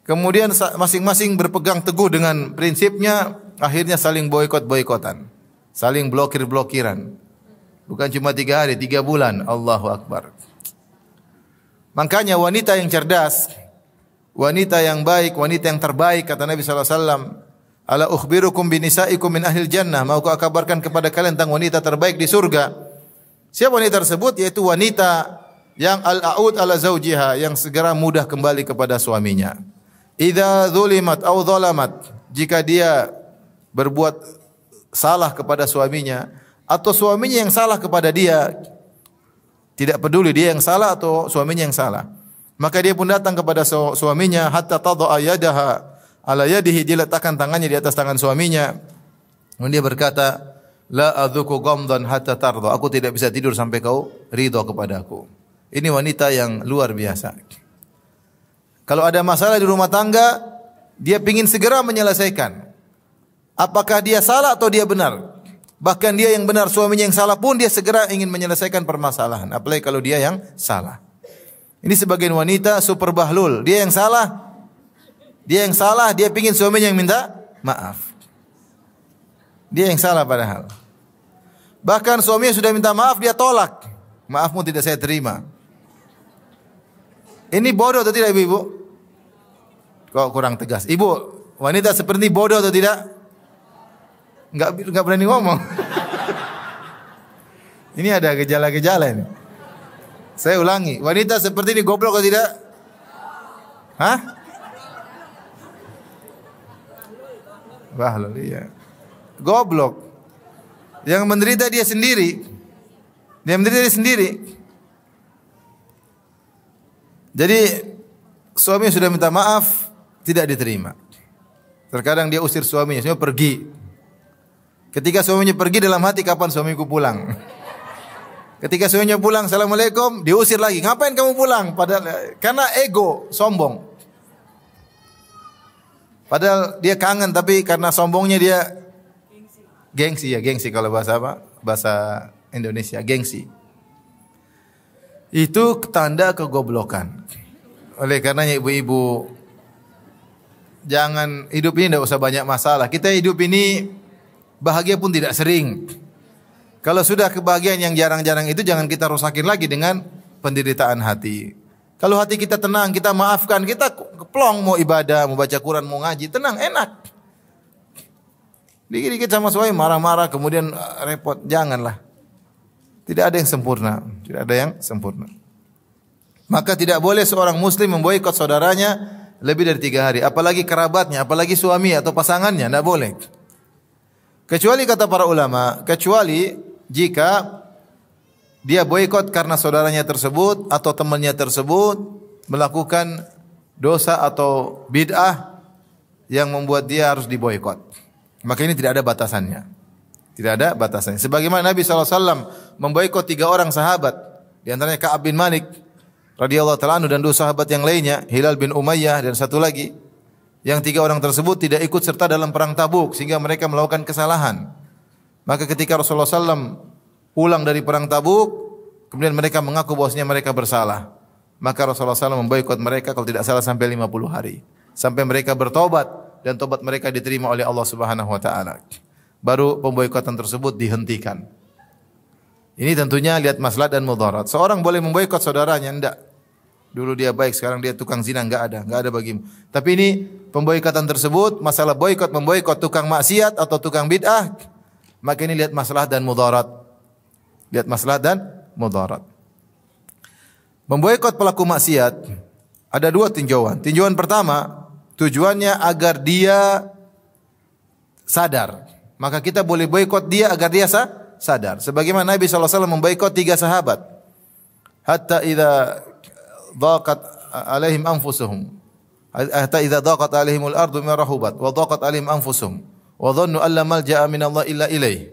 kemudian masing-masing berpegang teguh dengan prinsipnya, akhirnya saling boikot-boikotan, saling blokir-blokiran. Bukan cuma 3 hari, 3 bulan. Allahu Akbar. Makanya wanita yang cerdas, wanita yang baik, wanita yang terbaik, kata Nabi sallallahu alaihi wasallam. Ala ukhbirukum binisaikum min ahlil jannah. Mau aku kabarkan kepada kalian tentang wanita terbaik di surga. Siapa wanita tersebut? Yaitu wanita yang al-a'ud ala zaujiha, yang segera mudah kembali kepada suaminya. Idza zulimat aw zalamat, jika dia berbuat salah kepada suaminya atau suaminya yang salah kepada dia, tidak peduli dia yang salah atau suaminya yang salah, maka dia pun datang kepada suaminya hatta tadha yadaha ala yadihi, dia letakkan tangannya di atas tangan suaminya. Kemudian dia berkata, la adzuku ghamdan hatta tarda, aku tidak bisa tidur sampai kau ridha kepadaku. Ini wanita yang luar biasa. Kalau ada masalah di rumah tangga, dia ingin segera menyelesaikan. Apakah dia salah atau dia benar? Bahkan dia yang benar, suaminya yang salah pun dia segera ingin menyelesaikan permasalahan. Apalagi kalau dia yang salah. Ini sebagian wanita super bahlul. Dia yang salah, dia ingin suaminya yang minta maaf. Dia yang salah padahal. Bahkan suaminya sudah minta maaf, dia tolak. Maafmu tidak saya terima. Ini bodoh atau tidak ibu-ibu? Kok kurang tegas? Ibu, wanita seperti ini bodoh atau tidak? Enggak berani ngomong. Ini ada gejala-gejala ini. Saya ulangi, wanita seperti ini goblok atau tidak? Hah? Bahlul, iya. Goblok. Yang menderita dia sendiri. Dia menderita dia sendiri. Jadi suami sudah minta maaf, tidak diterima. Terkadang dia usir suaminya pergi. Ketika suaminya pergi, dalam hati, kapan suamiku pulang? Ketika suaminya pulang, assalamualaikum, diusir lagi. Ngapain kamu pulang? Padahal karena ego, sombong. Padahal dia kangen, tapi karena sombongnya dia gengsi ya, gengsi kalau bahasa apa? Bahasa Indonesia, gengsi. Itu tanda kegoblokan. Oleh karenanya ibu-ibu, jangan, hidup ini tidak usah banyak masalah. Kita hidup ini bahagia pun tidak sering. Kalau sudah kebahagiaan yang jarang-jarang itu, jangan kita rusakin lagi dengan penderitaan hati. Kalau hati kita tenang, kita maafkan, kita keplong mau ibadah, mau baca Quran, mau ngaji, tenang, enak. Dikit-dikit sama suami marah-marah, kemudian repot, janganlah. Tidak ada yang sempurna, tidak ada yang sempurna. Maka tidak boleh seorang muslim memboikot saudaranya lebih dari 3 hari, apalagi kerabatnya, apalagi suami atau pasangannya, tidak boleh. Kecuali kata para ulama, kecuali jika dia boikot karena saudaranya tersebut atau temannya tersebut melakukan dosa atau bid'ah yang membuat dia harus diboikot. Maka ini tidak ada batasannya. Tidak ada batasannya. Sebagaimana Nabi SAW memboikot 3 orang sahabat, di antaranya Ka'ab bin Malik radhiyallahu ta'ala anhu dan 2 sahabat yang lainnya, Hilal bin Umayyah dan satu lagi. Yang 3 orang tersebut tidak ikut serta dalam perang Tabuk sehingga mereka melakukan kesalahan. Maka ketika Rasulullah SAW pulang dari perang Tabuk, kemudian mereka mengaku bahwasanya mereka bersalah. Maka Rasulullah SAW memboikot mereka kalau tidak salah sampai 50 hari. Sampai mereka bertobat dan tobat mereka diterima oleh Allah Subhanahu wa taala. Baru pemboikotan tersebut dihentikan. Ini tentunya lihat maslahat dan mudarat. Seorang boleh memboikot saudaranya, enggak. Dulu dia baik, sekarang dia tukang zina, enggak ada bagimu. Tapi ini pemboikotan tersebut, masalah boikot memboikot tukang maksiat atau tukang bid'ah, maka ini lihat maslahat dan mudarat. Lihat maslahat dan mudarat. Memboikot pelaku maksiat ada 2 tinjauan. Tinjauan pertama, tujuannya agar dia sadar. Maka kita boleh boikot dia agar dia sadar. Sebagaimana Nabi SAW memboikot 3 sahabat. Hatta idza dhaqat alaihim anfusuhum. Hatta idza dhaqat alaihimul ardu bima rahubat wa dhaqat alaihim anfusuhum wa dhannu an la malja'a min Allah illa ilaih.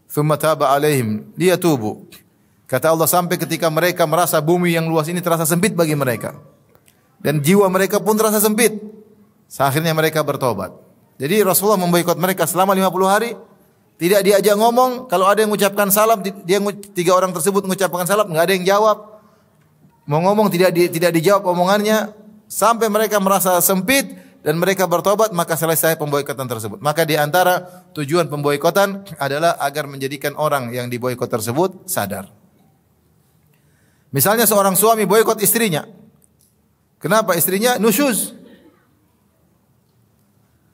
Thumma taba alaihim liyatubu. Kata Allah, sampai ketika mereka merasa bumi yang luas ini terasa sempit bagi mereka. Dan jiwa mereka pun terasa sempit. Akhirnya mereka bertobat. Jadi Rasulullah memboikot mereka selama 50 hari, tidak diajak ngomong. Kalau ada yang mengucapkan salam, dia 3 orang tersebut mengucapkan salam, enggak ada yang jawab. Mau ngomong tidak dijawab omongannya sampai mereka merasa sempit dan mereka bertobat, maka selesai pemboikotan tersebut. Maka di antara tujuan pemboikotan adalah agar menjadikan orang yang diboikot tersebut sadar. Misalnya seorang suami boikot istrinya Kenapa? Istrinya nusyuz.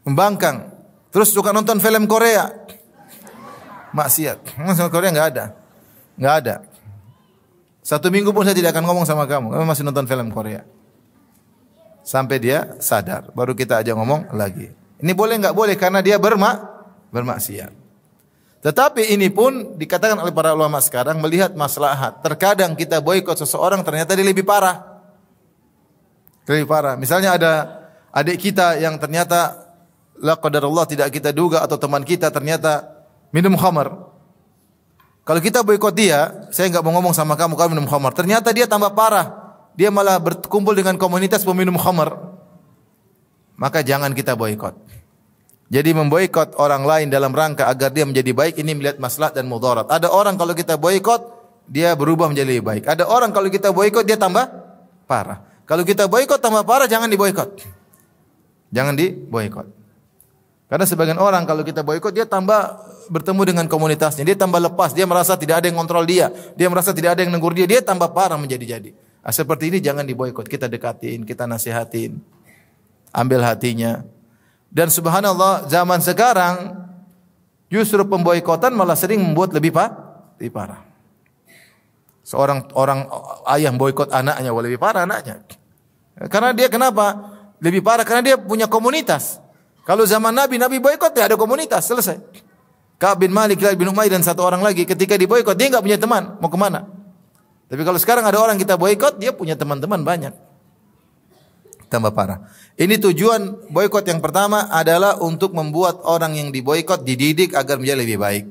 Membangkang. Terus suka nonton film Korea. Maksiat. Film Korea enggak ada. Enggak ada. 1 minggu pun saya tidak akan ngomong sama kamu. Kamu masih nonton film Korea. Sampai dia sadar. Baru kita ajak ngomong lagi. Ini boleh enggak boleh karena dia bermaksiat. Tetapi ini pun dikatakan oleh para ulama sekarang melihat maslahat. Terkadang kita boikot seseorang ternyata dia lebih parah. Lebih parah. Misalnya ada adik kita yang ternyata la qadarullah tidak kita duga atau teman kita ternyata minum khamar. Kalau kita boikot dia, saya enggak mau ngomong sama kamu minum khamar. Ternyata dia tambah parah. Dia malah berkumpul dengan komunitas peminum khamar. Maka jangan kita boikot. Jadi memboikot orang lain dalam rangka agar dia menjadi baik ini melihat maslahat dan mudarat. Ada orang kalau kita boikot dia berubah menjadi lebih baik. Ada orang kalau kita boikot dia tambah parah. Kalau kita boikot tambah parah jangan diboikot. Jangan diboikot. Karena sebagian orang kalau kita boikot dia tambah bertemu dengan komunitasnya, dia tambah lepas, dia merasa tidak ada yang kontrol dia merasa tidak ada yang negur dia tambah parah menjadi-jadi. Seperti ini jangan diboikot, kita dekatin, kita nasihatin. Ambil hatinya. Dan subhanallah zaman sekarang justru pemboikotan malah sering membuat lebih parah. Seorang ayah boikot anaknya, lebih parah anaknya. Karena dia kenapa? Lebih parah karena dia punya komunitas. Kalau zaman Nabi boikot dia ada komunitas, selesai. Ka'ab bin Malik, Hilal bin Umayyah dan satu orang lagi ketika diboikot dia enggak punya teman, mau kemana? Tapi kalau sekarang ada orang kita boikot, dia punya teman-teman banyak. Tambah parah. Ini tujuan boikot yang pertama adalah untuk membuat orang yang diboikot dididik agar menjadi lebih baik.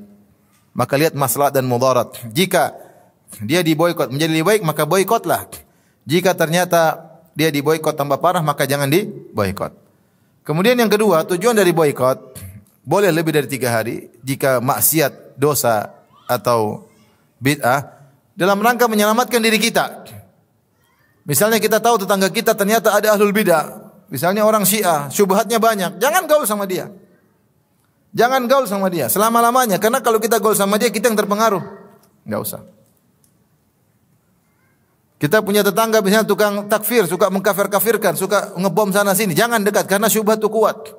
Maka lihat maslahat dan mudarat. Jika dia diboikot menjadi lebih baik, maka boikotlah. Jika ternyata dia diboikot tambah parah, maka jangan diboikot. Kemudian yang kedua, tujuan dari boikot boleh lebih dari 3 hari jika maksiat, dosa atau bid'ah dalam rangka menyelamatkan diri kita. Misalnya kita tahu tetangga kita ternyata ada ahlul bid'ah. Misalnya orang Syiah, syubhatnya banyak. Jangan gaul sama dia. Jangan gaul sama dia selama-lamanya. Karena kalau kita gaul sama dia, kita yang terpengaruh. Enggak usah. Kita punya tetangga misalnya tukang takfir, suka mengkafir-kafirkan, suka ngebom sana sini. Jangan dekat karena syubhat itu kuat.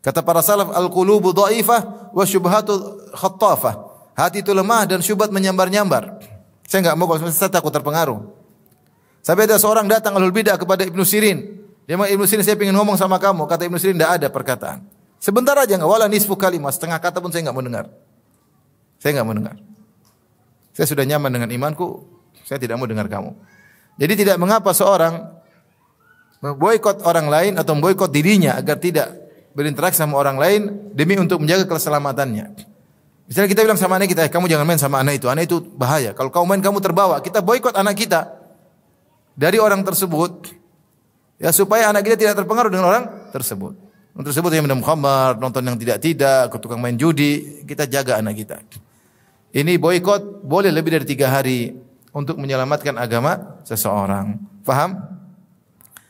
Kata para salaf, al-qulubu dha'ifah wa syubhatu khattafah. Hati itu lemah dan syubhat menyambar-nyambar. Saya enggak mau kalau saya takut terpengaruh. Sampai ada seorang datang ahlul bidah kepada Ibnu Sirin. Dia bilang, Ibnu Sirin saya ingin ngomong sama kamu. Kata Ibnu Sirin tidak ada perkataan. Sebentar aja enggak, wala nisfu kalimah, setengah kata pun saya enggak mau dengar. Saya enggak mau dengar. Saya sudah nyaman dengan imanku, saya tidak mau dengar kamu. Jadi tidak mengapa seorang memboikot orang lain atau memboikot dirinya agar tidak berinteraksi sama orang lain demi untuk menjaga keselamatannya. Misalnya kita bilang sama anak kita, kamu jangan main sama anak itu bahaya. Kalau kamu main kamu terbawa. Kita boikot anak kita dari orang tersebut, ya supaya anak kita tidak terpengaruh dengan orang tersebut. Orang tersebut yang minum khamar, nonton yang tidak, tukang main judi, kita jaga anak kita. Ini boikot boleh lebih dari 3 hari untuk menyelamatkan agama seseorang. Faham?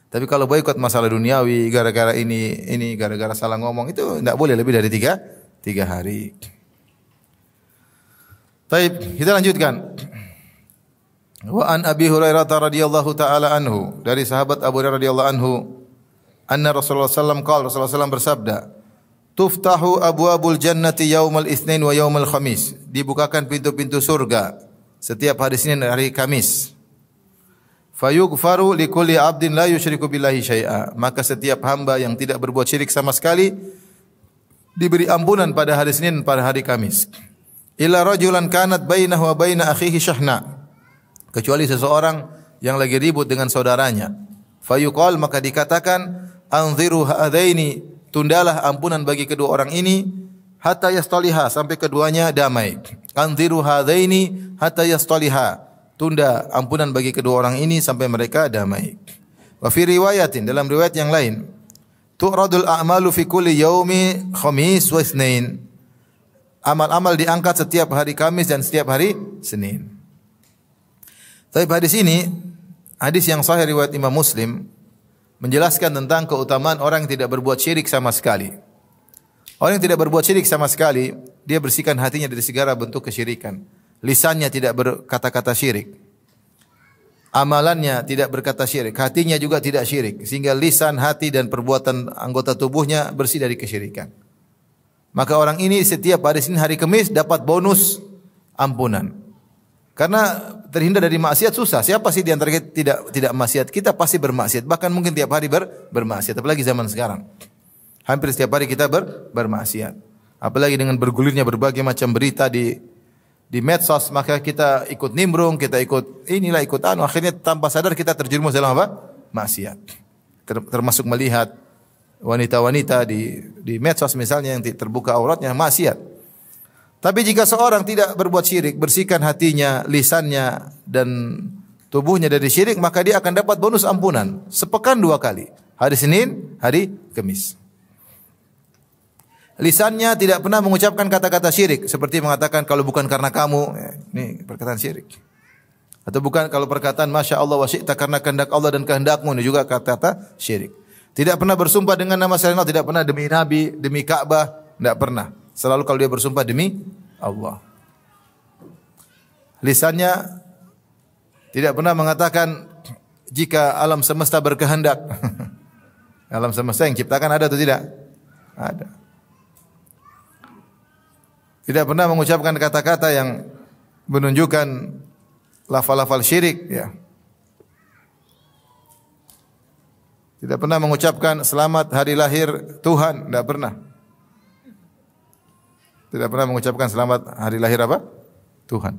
Tapi kalau boikot masalah duniawi, gara-gara ini gara-gara salah ngomong, itu tidak boleh lebih dari 3 hari. Baik, kita lanjutkan. Wa an Abi Hurairah radhiyallahu taala anhu, dari sahabat Abu Hurairah radhiyallahu anhu, anna Rasulullah sallallahu alaihi wasallam Rasulullah sallallahu bersabda, tuftahu abwabul jannati yaumal itsnain wa yaumal khamis. Dibukakan pintu-pintu surga setiap hari Senin dan hari Kamis. Fayughfaru likulli 'abdin la yusyriku billahi syai'a. Maka setiap hamba yang tidak berbuat syirik sama sekali diberi ampunan pada hari Senin dan pada hari Kamis. Illa rajulan kanat bainahu wa baina akhihi syahna. Kecuali seseorang yang lagi ribut dengan saudaranya. Fayuqal, maka dikatakan, anziru hadaini, tundalah ampunan bagi kedua orang ini hatta yastaliha, sampai keduanya damai. Anziru hadaini hatta yastaliha, tunda ampunan bagi kedua orang ini sampai mereka damai. Wa fi riwayatin, dalam riwayat yang lain, tu'radul a'malu fi kulli yaumi khamis wa itsnain. Amal-amal diangkat setiap hari Kamis dan setiap hari Senin. Tapi hadis ini, hadis yang sahih riwayat Imam Muslim, menjelaskan tentang keutamaan orang yang tidak berbuat syirik sama sekali. Orang yang tidak berbuat syirik sama sekali, dia bersihkan hatinya dari segala bentuk kesyirikan. Lisannya tidak berkata-kata syirik. amalannya tidak berkata syirik, hatinya juga tidak syirik, sehingga lisan, hati dan perbuatan anggota tubuhnya bersih dari kesyirikan. Maka orang ini setiap hari Senin, hari Kamis dapat bonus ampunan. Karena terhindar dari maksiat susah. Siapa sih di antara kita tidak maksiat? Kita pasti bermaksiat. Bahkan mungkin tiap hari bermaksiat. Apalagi zaman sekarang. Hampir setiap hari kita bermaksiat. Apalagi dengan bergulirnya berbagai macam berita di medsos, maka kita ikut nimbrung, kita ikut akhirnya tanpa sadar kita terjerumus dalam apa? Maksiat. Termasuk melihat wanita-wanita di medsos misalnya yang terbuka auratnya, maksiat. Tapi jika seorang tidak berbuat syirik, bersihkan hatinya, lisannya dan tubuhnya dari syirik, maka dia akan dapat bonus ampunan sepekan 2 kali. Hari Senin, hari Kamis. Lisannya tidak pernah mengucapkan kata-kata syirik, seperti mengatakan kalau bukan karena kamu, ini perkataan syirik. Atau bukan kalau perkataan Masya Allah wa syi'ta, karena kehendak Allah dan kehendakmu, ini juga kata-kata syirik. Tidak pernah bersumpah dengan nama selain Allah, tidak pernah demi Nabi, demi Ka'bah, tidak pernah. Selalu kalau dia bersumpah demi Allah. Lisannya tidak pernah mengatakan jika alam semesta berkehendak. Alam semesta yang ciptakan ada atau tidak? Ada. Tidak pernah mengucapkan kata-kata yang menunjukkan lafal-lafal syirik, ya. Tidak pernah mengucapkan selamat hari lahir Tuhan, tidak pernah. Tidak pernah mengucapkan selamat hari lahir apa? Tuhan.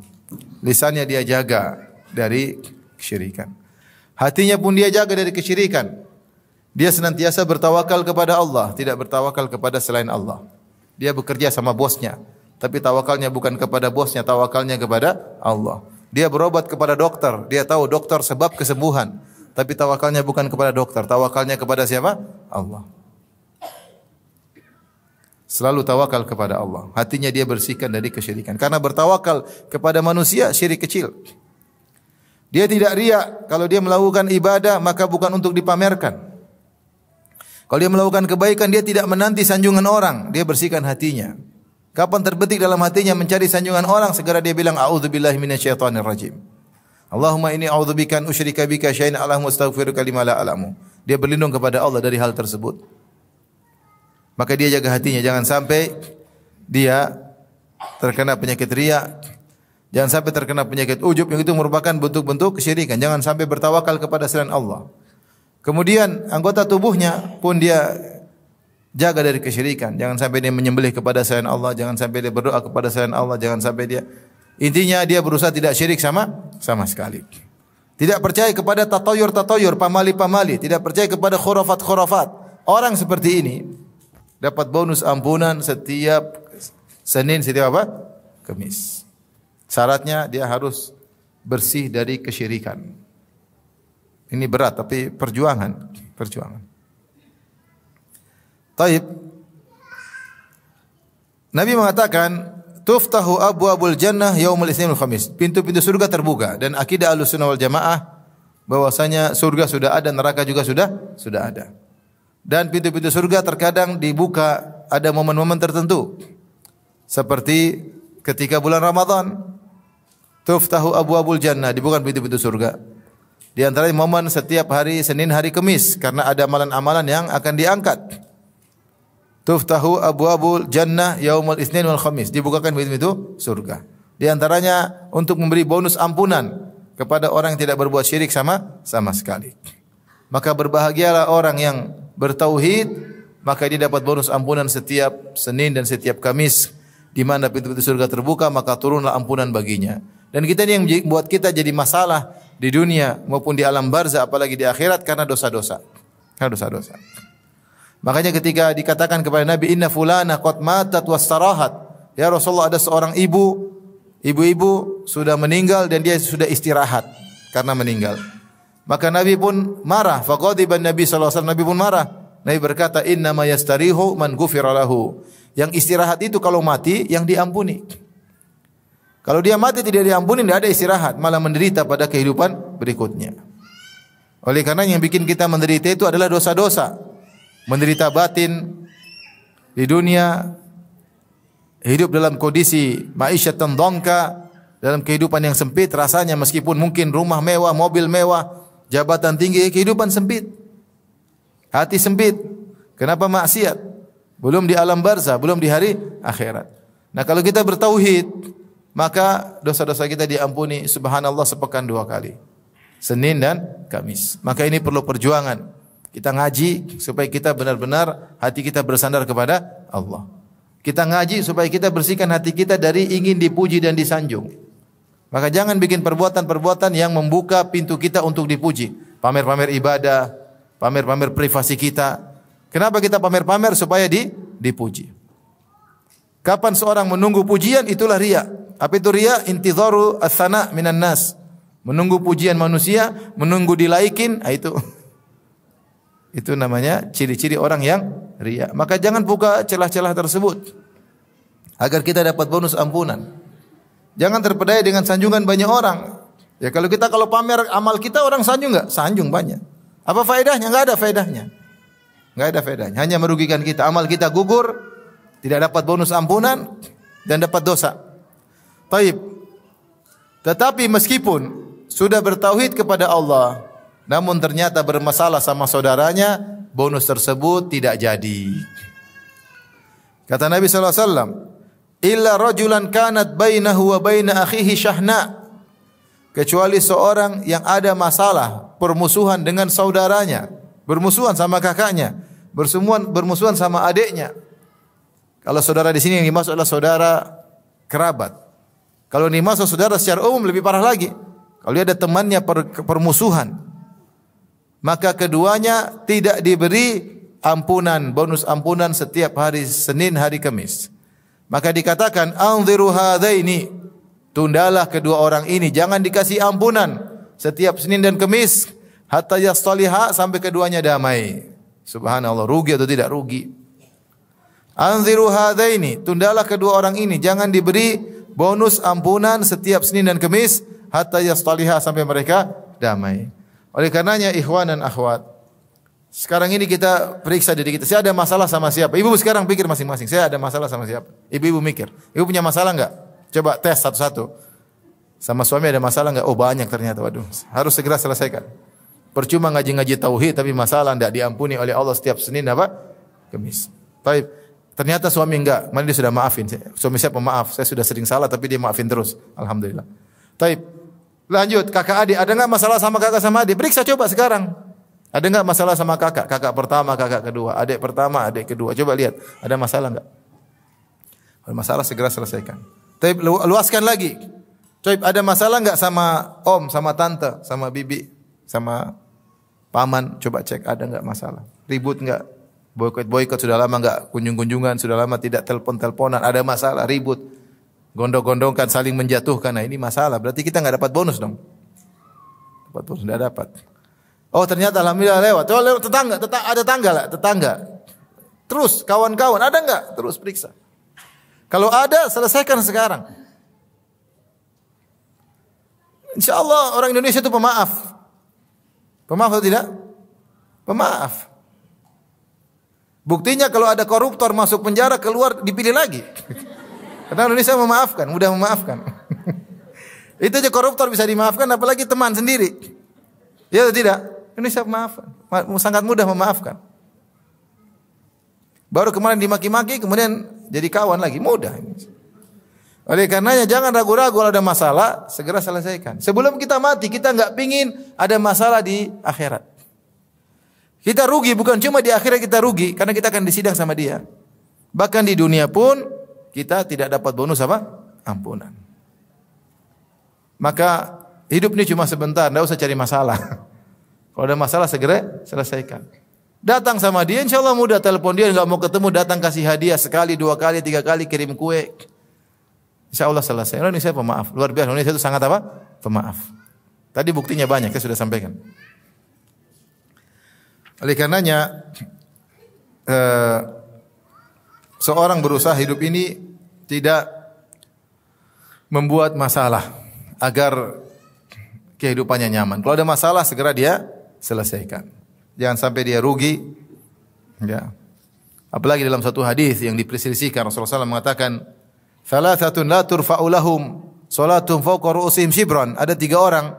Lisannya dia jaga dari kesyirikan. Hatinya pun dia jaga dari kesyirikan. Dia senantiasa bertawakal kepada Allah, tidak bertawakal kepada selain Allah. Dia bekerja sama bosnya, tapi tawakalnya bukan kepada bosnya, tawakalnya kepada Allah. Dia berobat kepada dokter, dia tahu dokter sebab kesembuhan, tapi tawakalnya bukan kepada dokter, tawakalnya kepada siapa? Allah. Selalu tawakal kepada Allah. Hatinya dia bersihkan dari kesyirikan. Karena bertawakal kepada manusia syirik kecil. Dia tidak riya. Kalau dia melakukan ibadah maka bukan untuk dipamerkan. Kalau dia melakukan kebaikan dia tidak menanti sanjungan orang. Dia bersihkan hatinya. Kapan terbetik dalam hatinya mencari sanjungan orang, segera dia bilang a'udzubillahi minasyaitonir rajim. Allahumma inni a'udzubika an usyrika bika syai'an Allahumma astaghfiruka lima la a'lamu. Dia berlindung kepada Allah dari hal tersebut. Maka dia jaga hatinya, jangan sampai dia terkena penyakit riya, jangan sampai terkena penyakit ujub yang itu merupakan bentuk-bentuk kesyirikan. Jangan sampai bertawakal kepada selain Allah. Kemudian anggota tubuhnya pun dia jaga dari kesyirikan. Jangan sampai dia menyembelih kepada selain Allah, jangan sampai dia berdoa kepada selain Allah, jangan sampai dia, intinya dia berusaha tidak syirik sama sekali. Tidak percaya kepada tatayur, pamali-pamali, tidak percaya kepada khurafat. Orang seperti ini dapat bonus ampunan setiap Senin, setiap apa? Kamis. Syaratnya dia harus bersih dari kesyirikan. Ini berat tapi perjuangan. Taib. Nabi mengatakan, "Tuftahu abwabul jannah yaumul Itsnin wal Khamis." Pintu-pintu surga terbuka, dan akidah Ahlussunnah wal Jamaah bahwasanya surga sudah ada, neraka juga sudah ada. Dan pintu-pintu surga terkadang dibuka ada momen-momen tertentu. Seperti ketika bulan Ramadan. Tuftahu abwabul jannah, dibuka pintu-pintu surga. Di antara momen setiap hari Senin, hari Kamis, karena ada amalan-amalan yang akan diangkat. Tuftahu abwabul jannah yaumul Itsnin wal Khamis, dibukakan pintu-pintu surga. Di antaranya untuk memberi bonus ampunan kepada orang yang tidak berbuat syirik sama sekali. Maka berbahagialah orang yang bertauhid, maka dia dapat bonus ampunan setiap Senin dan setiap Kamis, di mana pintu-pintu surga terbuka, maka turunlah ampunan baginya. Dan kita ini yang buat kita jadi masalah di dunia maupun di alam barzah, apalagi di akhirat, karena dosa-dosa. Makanya ketika dikatakan kepada Nabi, inna fulana qad matat wastarahat, ya Rasulullah, ada seorang ibu-ibu sudah meninggal dan dia sudah istirahat karena meninggal. Maka Nabi pun marah. Faqadiban Nabi sallallahu alaihi wasallam, Nabi pun marah. Nabi berkata, "Inna ma yastarihu man ghufira lahu." Yang istirahat itu kalau mati yang diampuni. Kalau dia mati tidak diampuni, tidak ada istirahat, malah menderita pada kehidupan berikutnya. Oleh karena yang bikin kita menderita itu adalah dosa-dosa. Menderita batin di dunia, hidup dalam kondisi ma'isyatan dhanka, Dalam kehidupan yang sempit rasanya meskipun mungkin rumah mewah, mobil mewah, jabatan tinggi, kehidupan sempit. Hati sempit. Kenapa maksiat? Belum di alam barzah, belum di hari akhirat. Nah, kalau kita bertauhid, maka dosa-dosa kita diampuni subhanallah sepekan 2 kali. Senin dan Kamis. Maka ini perlu perjuangan. Kita ngaji supaya kita benar-benar hati kita bersandar kepada Allah. Kita ngaji supaya kita bersihkan hati kita dari ingin dipuji dan disanjung. Maka jangan bikin perbuatan-perbuatan yang membuka pintu kita untuk dipuji. Pamer-pamer ibadah, pamer-pamer privasi kita. Kenapa kita pamer-pamer? Supaya dipuji. Kapan seorang menunggu pujian, itulah riya. Apa itu riya? Intidharu ats-tsana' minan nas. Menunggu pujian manusia, menunggu dilaikin, itu namanya ciri-ciri orang yang riya. Maka jangan buka celah-celah tersebut agar kita dapat bonus ampunan. Jangan terpedaya dengan sanjungan banyak orang. Ya kalau pamer amal kita, orang sanjung enggak? Sanjung banyak. Apa faedahnya? Enggak ada faedahnya. Enggak ada faedahnya. Hanya merugikan kita. Amal kita gugur, tidak dapat bonus ampunan dan dapat dosa. Taib. Tetapi meskipun sudah bertauhid kepada Allah, namun ternyata bermasalah sama saudaranya, bonus tersebut tidak jadi. Kata Nabi sallallahu alaihi wasallam, illa rajulan kanat bainahu wa baina akhihi syahna, kecuali seorang yang ada masalah permusuhan dengan saudaranya, bermusuhan sama kakaknya, bermusuhan sama adiknya. Kalau saudara di sini yang dimaksud adalah saudara kerabat. Kalau dimaksud saudara secara umum lebih parah lagi. Kalau dia ada temannya permusuhan, maka keduanya tidak diberi ampunan, bonus ampunan setiap hari Senin, hari Kamis. Maka dikatakan anziru hadaini, tundalah kedua orang ini, jangan dikasih ampunan setiap Senin dan Kamis hatta yastaliha, sampai keduanya damai. Subhanallah, rugi atau tidak rugi? Anziru hadaini, tundalah kedua orang ini, jangan diberi bonus ampunan setiap Senin dan Kamis hatta yastaliha, sampai mereka damai. Oleh karenanya ikhwan dan akhwat, sekarang ini kita periksa diri kita. Saya ada masalah sama siapa? Ibu sekarang pikir masing-masing. Saya ada masalah sama siapa? Ibu mikir. Ibu punya masalah enggak? Coba tes satu-satu. Sama suami ada masalah enggak? Oh banyak ternyata. Waduh, harus segera selesaikan. Percuma ngaji-ngaji tauhid tapi masalah enggak diampuni oleh Allah setiap Senin Kamis. Baik. Ternyata suami enggak. Mana dia sudah maafin. Suami saya pemaaf. Saya sudah sering salah tapi dia maafin terus. Alhamdulillah. Baik. Lanjut, kakak adik. Ada enggak masalah sama kakak sama adik? Periksa coba sekarang. Ada enggak masalah sama kakak? Kakak pertama, kakak kedua, adik pertama, adik kedua. Coba lihat, ada masalah enggak? Kalau masalah segera selesaikan. Tapi luaskan lagi. Coba ada masalah enggak sama om, sama tante, sama bibi, sama paman? Coba cek ada enggak masalah. Ribut enggak? Boikot sudah lama enggak kunjung-kunjungan, sudah lama tidak telepon-teleponan, ada masalah, ribut. Gondong-gondongkan, saling menjatuhkan. Nah, ini masalah. Berarti kita enggak dapat bonus dong. Dapat bonus enggak dapat. Oh ternyata alhamdulillah lewat. Oh lewat tetangga, ada tetangga. Terus kawan-kawan ada enggak? Terus periksa. Kalau ada selesaikan sekarang. Insyaallah orang Indonesia itu pemaaf. Pemaaf atau tidak? Pemaaf. Buktinya kalau ada koruptor masuk penjara keluar dipilih lagi. Karena Indonesia memaafkan, mudah memaafkan. Itu aja koruptor bisa dimaafkan apalagi teman sendiri. Ya atau tidak? Indonesia memaafkan, sangat mudah memaafkan. Baru kemarin dimaki-maki, kemudian jadi kawan lagi, mudah. Oleh karenanya jangan ragu-ragu kalau ada masalah, segera selesaikan. Sebelum kita mati, kita enggak pingin ada masalah di akhirat. Kita rugi bukan cuma di akhirat kita rugi, karena kita akan disidang sama dia. Bahkan di dunia pun kita tidak dapat bonus apa? Ampunan. Maka hidup ini cuma sebentar, enggak usah cari masalah. Kalau ada masalah segera selesaikan. Datang sama dia, insya Allah mudah. Telepon dia, enggak mau ketemu, datang kasih hadiah sekali, 2 kali, 3 kali, kirim kue. Insya Allah selesai. Indonesia pemaaf, luar biasa. Indonesia itu sangat apa? Pemaaf. Tadi buktinya banyak, saya sudah sampaikan. Oleh karenanya, seorang berusaha hidup ini tidak membuat masalah agar kehidupannya nyaman. Kalau ada masalah segera dia selesaikan. Jangan sampai dia rugi. Ya. Apalagi dalam satu hadis yang diperselisihkan Rasulullah SAW mengatakan, "Thalathatun la turfa'u lahum salatum fawqa ru'usihim shibran. Ada 3 orang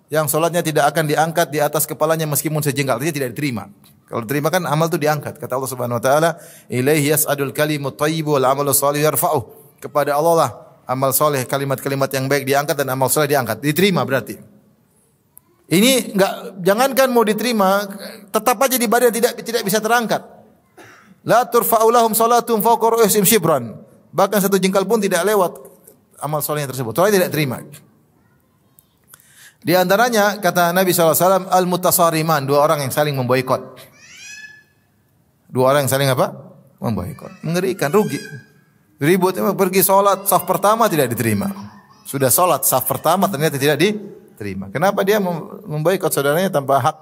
yang salatnya tidak akan diangkat di atas kepalanya meskipun sejengkal, artinya tidak diterima. Kalau diterima kan amal itu diangkat. Kata Allah Subhanahu wa taala, "Ilaihi yas'adul kalimut thayyibu wal 'amalus shalihu yarfa'uh." Kepada Allah lah amal soleh, kalimat-kalimat yang baik diangkat dan amal soleh diangkat. Diterima berarti. Ini jangankan mau diterima, tetap aja di badan tidak bisa terangkat. La turfa'u lahum salatum fawqa ru'usihim shibran. Bahkan 1 jengkal pun tidak lewat amal soleh tersebut. Soalnya tidak terima. Di antaranya kata Nabi SAW, al-mutasariman, 2 orang yang saling memboikot. 2 orang yang saling apa? Memboikot. Mengerikan, rugi. Ribut, pergi sholat, saf pertama tidak diterima. Sudah sholat, saf pertama ternyata tidak diterima. Kenapa dia memboikot saudaranya tanpa hak?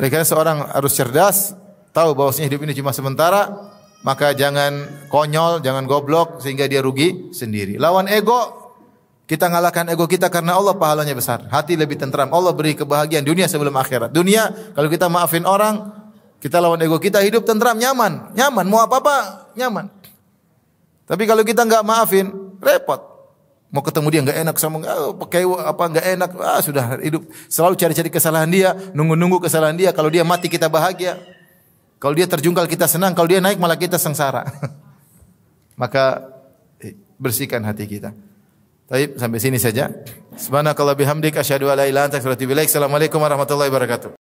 Oleh karena seorang harus cerdas, tahu bahwasanya hidup ini cuma sementara, maka jangan konyol, jangan goblok sehingga dia rugi sendiri. Lawan ego, kita ngalahkan ego kita karena Allah pahalanya besar. Hati lebih tentram. Allah beri kebahagiaan dunia sebelum akhirat. Dunia kalau kita maafin orang, kita lawan ego kita, hidup tentram, nyaman. Nyaman, mau apa-apa nyaman. Tapi kalau kita enggak maafin, repot. Mau ketemu dia enggak enak sama pakai apa enggak enak, sudah hidup selalu cari-cari kesalahan dia, nunggu-nunggu kesalahan dia. Kalau dia mati kita bahagia. Kalau dia terjungkal kita senang, kalau dia naik malah kita sengsara. Maka bersihkan hati kita. Baik, sampai sini saja. Subhanakallah bihamdik asyhadu an la ilaha illa anta astaghfiruka wa atubu ilaik. Assalamualaikum warahmatullahi wabarakatuh.